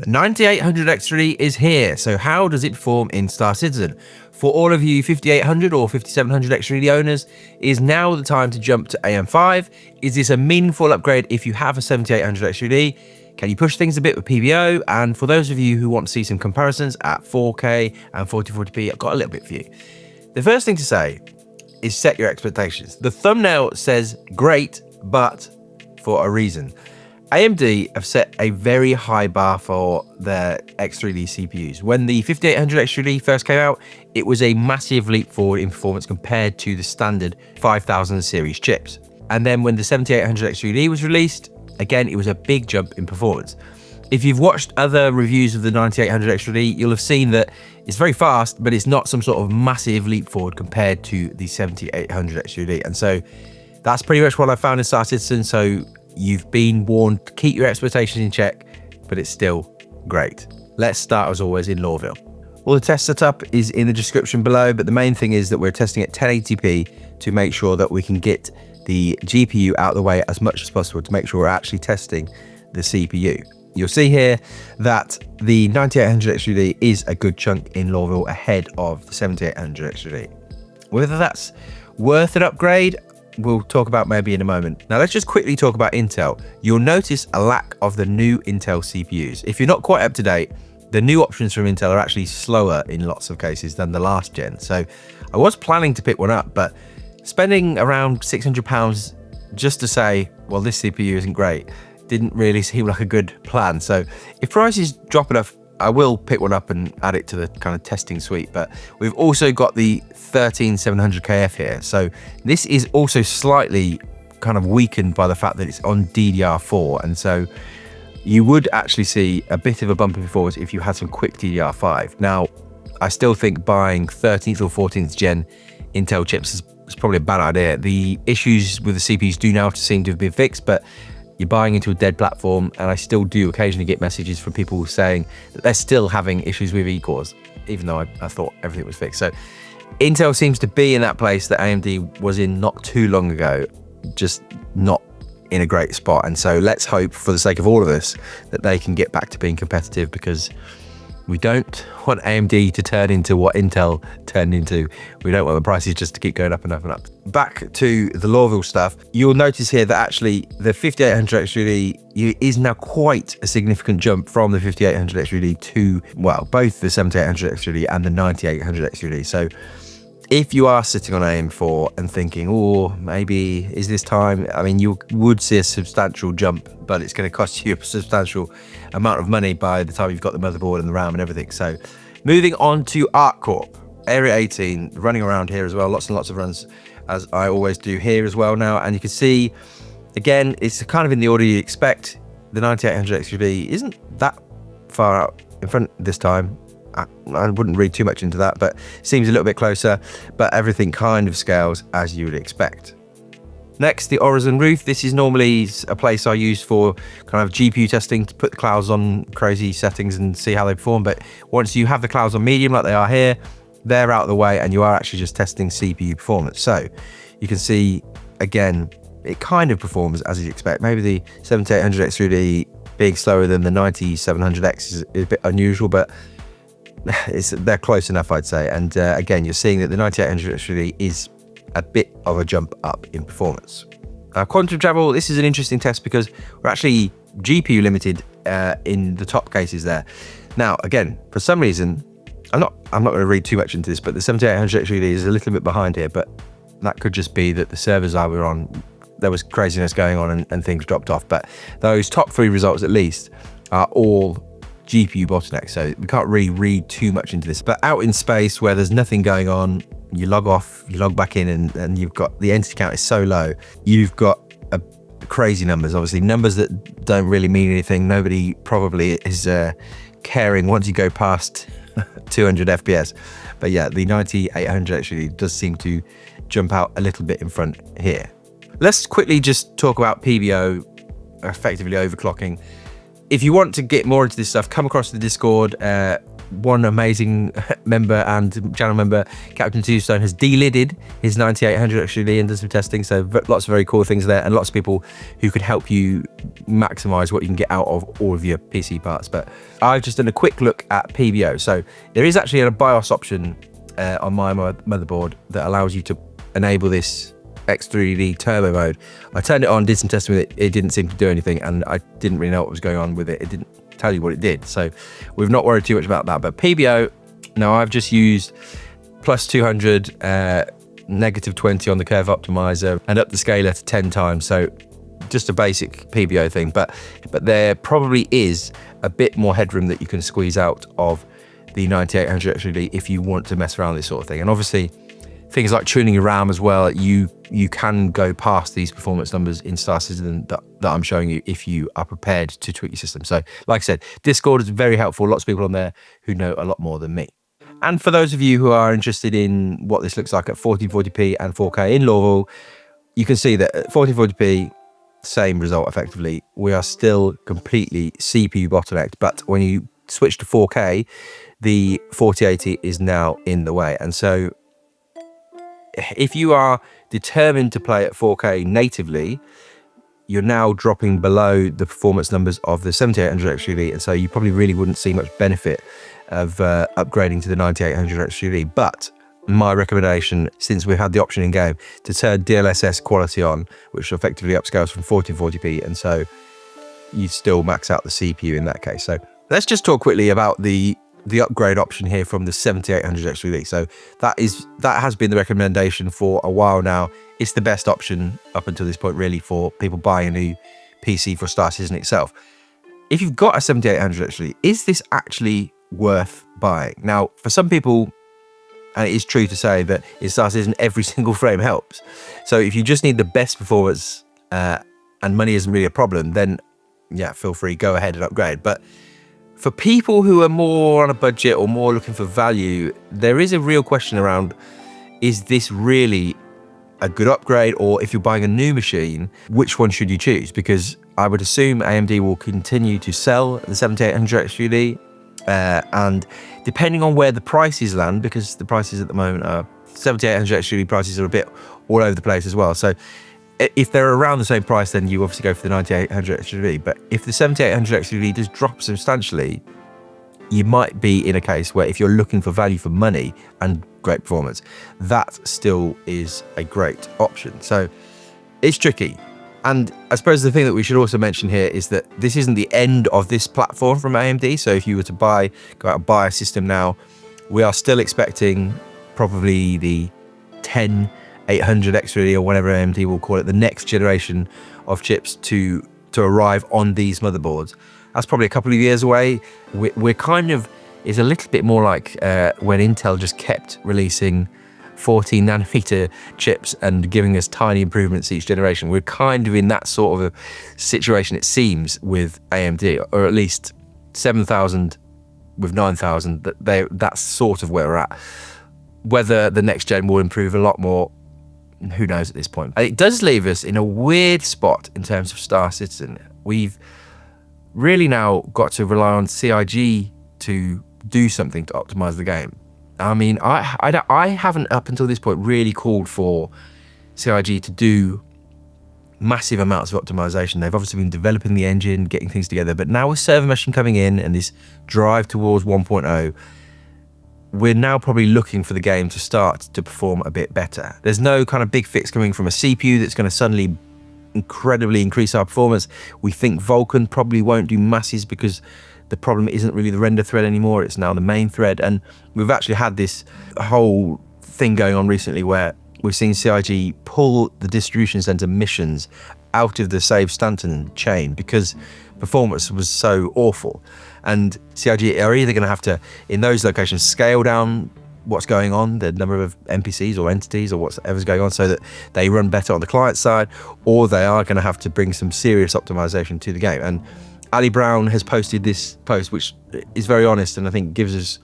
The 9800 X3D is here, so how does it perform in Star Citizen? For all of you 5800 or 5700 X3D owners, is now the time to jump to AM5? Is this a meaningful upgrade if you have a 7800 X3D? Can you push things a bit with PBO? And for those of you who want to see some comparisons at 4K and 1440p, I've got a little bit for you. The first thing to say is set your expectations. The thumbnail says great, but for a reason. AMD have set a very high bar for their X3D CPUs. When the 5800 X3D first came out, it was a massive leap forward in performance compared to the standard 5000 series chips. And then when the 7800 X3D was released, again, it was a big jump in performance. If you've watched other reviews of the 9800 X3D, you'll have seen that it's very fast, but it's not some sort of massive leap forward compared to the 7800 X3D. And so that's pretty much what I found in Star Citizen. So you've been warned to keep your expectations in check, but it's still great. Let's start as always in Lawville. All the test setup is in the description below, but the main thing is that we're testing at 1080p to make sure that we can get the GPU out of the way as much as possible to make sure we're actually testing the CPU. You'll see here that the 9800 X3D is a good chunk in Lawville ahead of the 7800 X3D. Whether that's worth an upgrade, we'll talk about maybe in a moment. Now let's just quickly talk about Intel. You'll notice a lack of the new Intel CPUs. If you're not quite up to date, the new options from Intel are actually slower in lots of cases than the last gen. So I was planning to pick one up, but spending around £600 just to say, well, this CPU isn't great, didn't really seem like a good plan. So if prices drop enough, I will pick one up and add it to the kind of testing suite. But we've also got the 13700KF here. So this is also slightly kind of weakened by the fact that it's on DDR4. And so you would actually see a bit of a bump in performance if you had some quick DDR5. Now, I still think buying 13th or 14th gen Intel chips is probably a bad idea. The issues with the CPUs do now seem to have been fixed, but you're buying into a dead platform, and I still do occasionally get messages from people saying that they're still having issues with E-cores, even though I thought everything was fixed. So Intel seems to be in that place that AMD was in not too long ago, just not in a great spot. And so let's hope, for the sake of all of us, that they can get back to being competitive, because we don't want AMD to turn into what Intel turned into. We don't want the prices just to keep going up and up and up. Back to the Lawville stuff, you'll notice here that actually the 5800 X3D is now quite a significant jump from the 5800 X3D to, well, both the 7800 X3D and the 9800 X3D. So if you are sitting on AM4 and thinking, oh, maybe is this time? I mean, you would see a substantial jump, but it's going to cost you a substantial amount of money by the time you've got the motherboard and the RAM and everything. So moving on to ArcCorp, Area 18, running around here as well. Lots and lots of runs, as I always do here as well now. And you can see, again, it's kind of in the order you expect. The 9800 X3D isn't that far out in front this time. I wouldn't read too much into that, but it seems a little bit closer, but everything kind of scales as you would expect. Next, the Horizon Roof. This is normally a place I use for kind of GPU testing, to put the clouds on crazy settings and see how they perform. But once you have the clouds on medium like they are here, they're out of the way and you are actually just testing CPU performance. So you can see, again, it kind of performs as you'd expect. Maybe the 7800 X3D being slower than the 9700X is a bit unusual, but they're close enough, I'd say. And again, you're seeing that the 9800 X3D is a bit of a jump up in performance. Quantum travel, this is an interesting test because we're actually GPU limited in the top cases there. Now, again, for some reason, I'm not going to read too much into this, but the 7800 X3D is a little bit behind here, but that could just be that the servers I were on, there was craziness going on and things dropped off. But those top three results at least are all GPU bottleneck, so we can't really read too much into this. But out in space where there's nothing going on, you log off, you log back in, and you've got the entity count is so low, you've got crazy numbers, obviously numbers that don't really mean anything. Nobody probably is caring once you go past 200 FPS. But yeah, the 9800 actually does seem to jump out a little bit in front here. Let's quickly just talk about PBO, effectively overclocking. If you want to get more into this stuff, come across the Discord. one amazing member and channel member, Captain Tombstone, has delidded his 9800 XGD and done some testing. So lots of very cool things there, and lots of people who could help you maximize what you can get out of all of your PC parts. But I've just done a quick look at PBO. So there is actually a BIOS option on my motherboard that allows you to enable this X3D turbo mode. I turned it on, did some testing with it. It didn't seem to do anything, and I didn't really know what was going on with it. It didn't tell you what it did, so we've not worried too much about that. But PBO, now I've just used plus 200, negative 20 on the curve optimizer, and up the scaler to 10 times. So just a basic PBO thing, but there probably is a bit more headroom that you can squeeze out of the 9800 XGD if you want to mess around with this sort of thing. And obviously things like tuning your RAM as well, you can go past these performance numbers in Star Citizen that I'm showing you if you are prepared to tweak your system. So like I said, Discord is very helpful. Lots of people on there who know a lot more than me. And for those of you who are interested in what this looks like at 1440p and 4K in Lawville, you can see that at 1440p, same result effectively. We are still completely CPU bottlenecked, but when you switch to 4K, the 4080 is now in the way. And so if you are determined to play at 4K natively, you're now dropping below the performance numbers of the 7800 XGD, and so you probably really wouldn't see much benefit of upgrading to the 9800 XGD. But my recommendation, since we've had the option in game to turn DLSS quality on, which effectively upscales from 1440p, and so you still max out the CPU in that case. So let's just talk quickly about the upgrade option here from the 7800 XGD. So that has been the recommendation for a while now. It's the best option up until this point, really, for people buying a new PC for Star Citizen itself. If you've got a 7800 XGD, is this actually worth buying? Now, for some people, and it is true to say that in Star Citizen, every single frame helps. So if you just need the best performance and money isn't really a problem, then yeah, feel free, go ahead and upgrade. But for people who are more on a budget or more looking for value, there is a real question around, is this really a good upgrade? Or if you're buying a new machine, which one should you choose? Because I would assume AMD will continue to sell the 7800 XGD, and depending on where the prices land, because the prices at the moment are 7800 XGD prices are a bit all over the place as well. So if they're around the same price, then you obviously go for the 9800 XGD. But if the 7800 XGD does drop substantially, you might be in a case where if you're looking for value for money and great performance, that still is a great option. So it's tricky. And I suppose the thing that we should also mention here is that this isn't the end of this platform from AMD. So if you were to go out and buy a system now, we are still expecting probably the 10800 XGD or whatever AMD will call it, the next generation of chips to arrive on these motherboards. That's probably a couple of years away. We're kind of, it's a little bit more like when Intel just kept releasing 14 nanometer chips and giving us tiny improvements each generation. We're kind of in that sort of a situation, it seems, with AMD, or at least 7000 with 9000. That's sort of where we're at. Whether the next gen will improve a lot more, who knows at this point. It does leave us in a weird spot in terms of Star Citizen. We've really now got to rely on CIG to do something to optimize the game. I mean, I haven't up until this point really called for CIG to do massive amounts of optimization. They've obviously been developing the engine, getting things together, but now with server meshing coming in and this drive towards 1.0, we're now probably looking for the game to start to perform a bit better. There's no kind of big fix coming from a CPU that's going to suddenly incredibly increase our performance. We think Vulkan probably won't do masses because the problem isn't really the render thread anymore, it's now the main thread. And we've actually had this whole thing going on recently where we've seen CIG pull the distribution center missions out of the Save Stanton chain because performance was so awful. And CIG are either going to have to, in those locations, scale down what's going on, the number of NPCs or entities or whatever's going on, so that they run better on the client side, or they are going to have to bring some serious optimization to the game. And Ali Brown has posted this post, which is very honest and I think gives us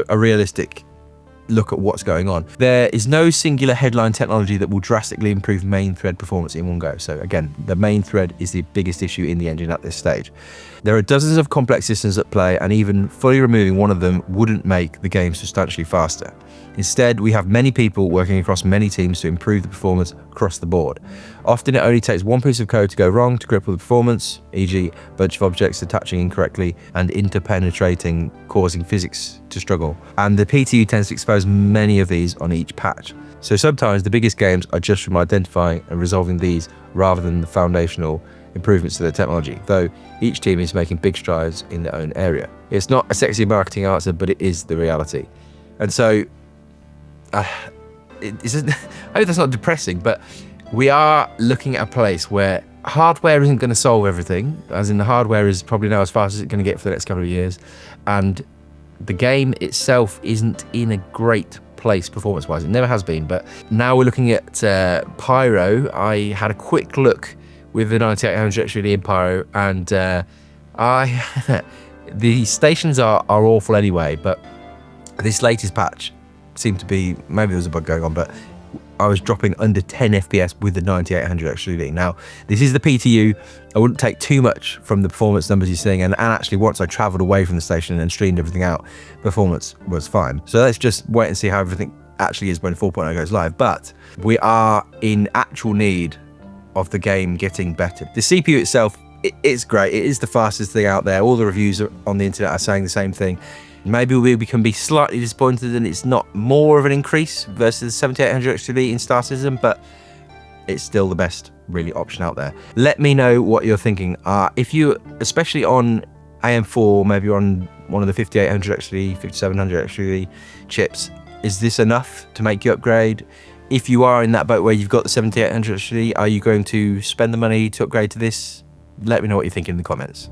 a realistic look at what's going on. There is no singular headline technology that will drastically improve main thread performance in one go. So again, the main thread is the biggest issue in the engine at this stage. There are dozens of complex systems at play, and even fully removing one of them wouldn't make the game substantially faster. Instead, we have many people working across many teams to improve the performance across the board. Often it only takes one piece of code to go wrong to cripple the performance, e.g. a bunch of objects attaching incorrectly and interpenetrating, causing physics to struggle. And the PTU tends to expose many of these on each patch. So sometimes the biggest games are just from identifying and resolving these rather than the foundational improvements to the technology, though each team is making big strides in their own area. It's not a sexy marketing answer, but it is the reality. And so, I hope that's not depressing, but we are looking at a place where hardware isn't going to solve everything, as in the hardware is probably now as fast as it's going to get for the next couple of years, and the game itself isn't in a great place performance-wise. It never has been, but now we're looking at Pyro. I had a quick look with the 9800 XRD in Pyro, and the stations are awful anyway, but this latest patch seemed to be, maybe there was a bug going on, but I was dropping under 10 FPS with the 9800 XRD. Now, this is the PTU. I wouldn't take too much from the performance numbers you're seeing, and actually once I traveled away from the station and streamed everything out, performance was fine. So let's just wait and see how everything actually is when 4.0 goes live, but we are in actual need of the game getting better. The CPU itself, it's great. It is the fastest thing out there. All the reviews on the internet are saying the same thing. Maybe we can be slightly disappointed that it's not more of an increase versus the 7800 XRD in Star Citizen, but it's still the best really option out there. Let me know what you're thinking. If you, especially on AM4, maybe on one of the 5800 XRD, 5700 XRD chips, is this enough to make you upgrade? If you are in that boat where you've got the 7800 XRD, are you going to spend the money to upgrade to this? Let me know what you think in the comments.